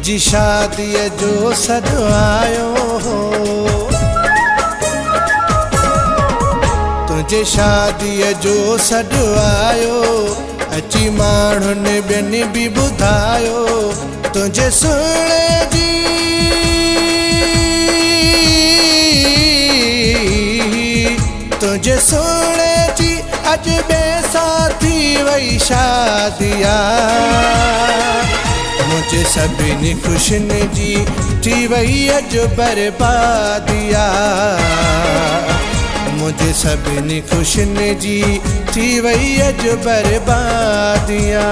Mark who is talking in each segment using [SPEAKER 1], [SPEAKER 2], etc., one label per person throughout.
[SPEAKER 1] तुझी शादीअ जो सॾु आयो हो, तुझे शादीअ जो सॾु आयो, अची माण्हुनि ॿियनि बि ॿुधायो तुझे सुहिणे जी, तुझे सुहिणे जी अॼु ॿिए सां थी वई शादिया, मुझे सभिनी खुशियुनि जी थी वई अॼु बर्बादिया, मुझे सभिनी खुशियुनि जी थी वई अॼु बर्बादिया।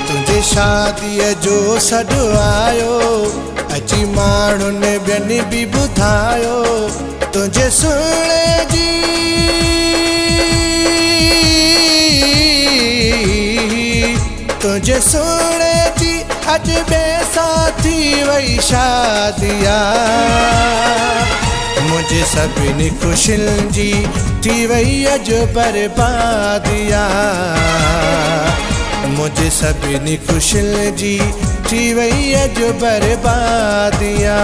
[SPEAKER 1] तुझे शादीअ जो सॾु आयो, अची माण्हुनि ॿियनि बि ॿुधायो तुझे सुहिणे जी, तुझे सुहिणे जी अॼु ॿिए सां थी वई शादिया, मुझे सभिनी खुशियुनि जी थी वई अॼु बर्बादिया, मुझे सभिनी खुशियुनि जी थी वई अॼु बर्बादिया।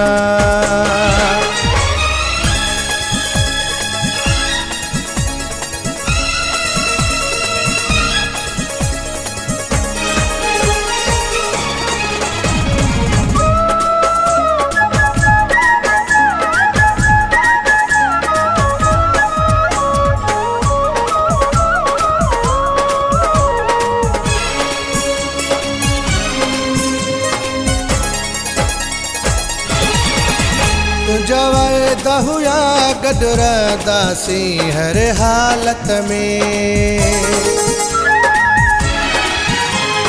[SPEAKER 1] तुझा वाइदा हुआ गॾु रहंदासीं हर हालत में,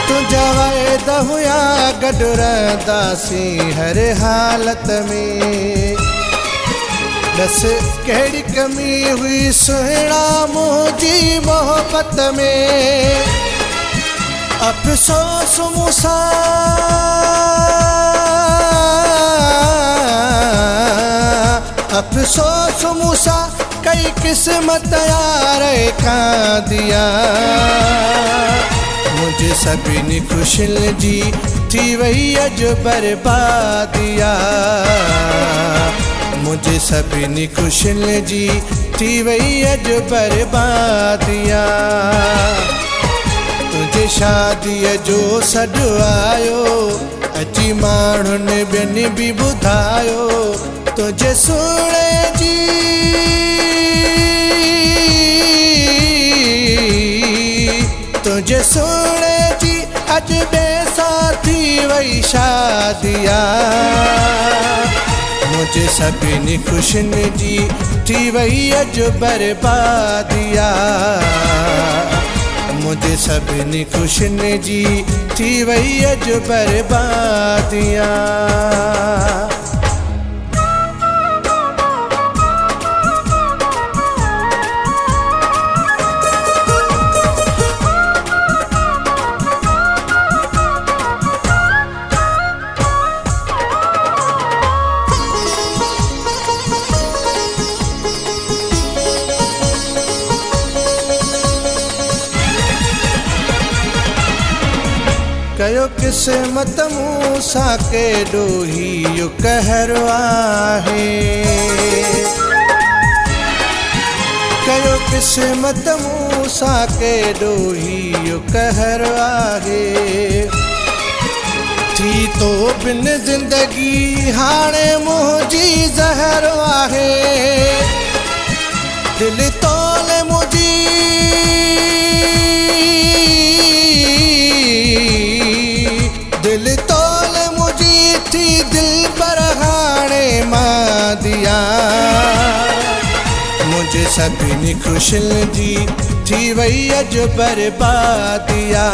[SPEAKER 1] तुझा वाइदा हुआ गॾु रहंदासीं हर हालत में, बस कहिड़ी कमी हुई सुहिणा मुंहिंजी मोहबत में, अफ़सोस मूंसां अफ़सोस मूंसां कई क़िस्मत यार खां दिया, मुझे सभिनी खुशियुनि जी थी वई अॼु बर्बादिया, मुझे सभिनी खुशियुनि जी थी वई अॼु बर्बादिया। तुझे शादीअ जो सॾु आयो, अची माण्हुनि ॿियनि बि ॿुधायो तुझे सुहिणे जी, तुझे सुहिणे जी अॼु ॿिए सां थी वई शादिया, मुझे सभिनी खुशियुनि जी थी वई अॼु बर्बादिया, मुझे सभिनी खुशियुनि जी थी वई अॼु बर्बादिया। कयो क़िस्मत मूंसां केॾो ही कहर आहे, कयो क़िस्मत मूंसां केॾो ही कहर आहे, थी तो बिन ज़िंदगी हाणे मुंहिंजी ज़हर आहे, दिल तोले मुंहिंजी दिल तोल मुझी थी दिल पर हाणे मां दिया, मुझे सभिनी खुशियुनि जी थी वई अॼु बर्बादिया,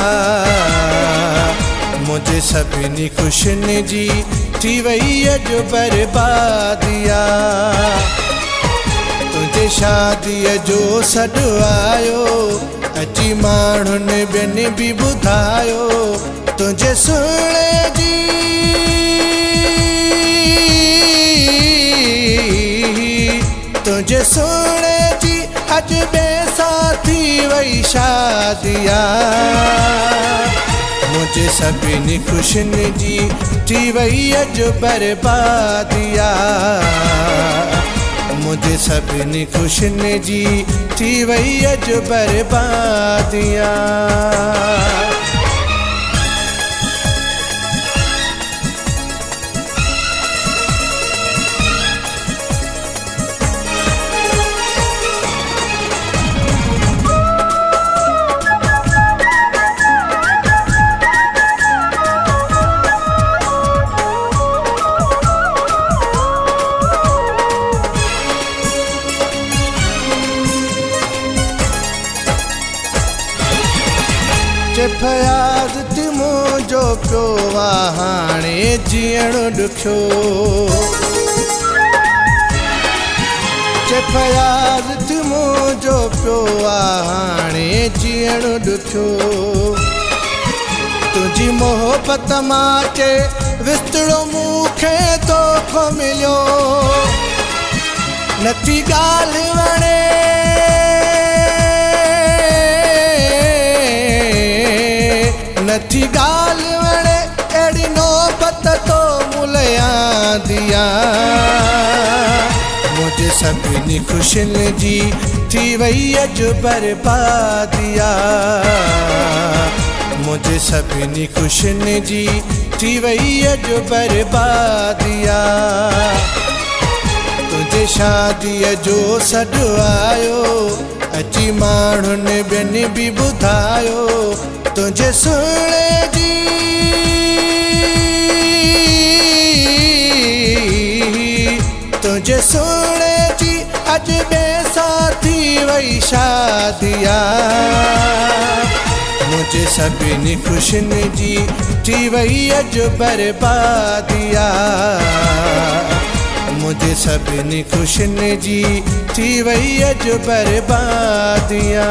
[SPEAKER 1] मुझे सभिनी खुशियुनि जी थी वई अॼु बर्बादिया। तुझे शादीअ जो सॾु आयो, अची माण्हुनि ॿियनि बि ॿुधायो तुझे सुहिणे जी, तुझे सुहिणे जी अॼु ॿिए सां थी वई शादिया, मुझे सभिनी खुशियुनि जी थी वई अॼु बर्बादिया मुझे सभिनी खुशियुनि जी थी वई अॼु बर्बादिया फयाज़ थी मुंहिंजो पियो आहे हाणे जीअण ॾुखियो फयाज़ थी मुंहिंजो पियो आहे हाणे जीअण ॾुखियो तुंहिंजी मोहबत मां चे विस्तड़ो मूंखे तोखो मिलियो नथी ॻाल्हि वणे नथी ॻाल्हि वणे अहिड़ी नौबत तो मुलया दिया मुझे सभिनी खुशियुनि जी थी वई अॼु बर्बादिया मुझे सभिनी खुशियुनि जी थी वई अॼु बर्बादिया तुंहिंजे शादीअ जो सॾु आयो अची माण्हुनि ॿियनि बि ॿुधायो तुझे सुने जी तुझे सुने जी अज बेसाथी वही शादिया मुझे सभिनी खुशियुनि जी थी वई अॼु बर्बादिया मुझे सभिनी खुशियुनि जी थी वई अॼु बर्बादिया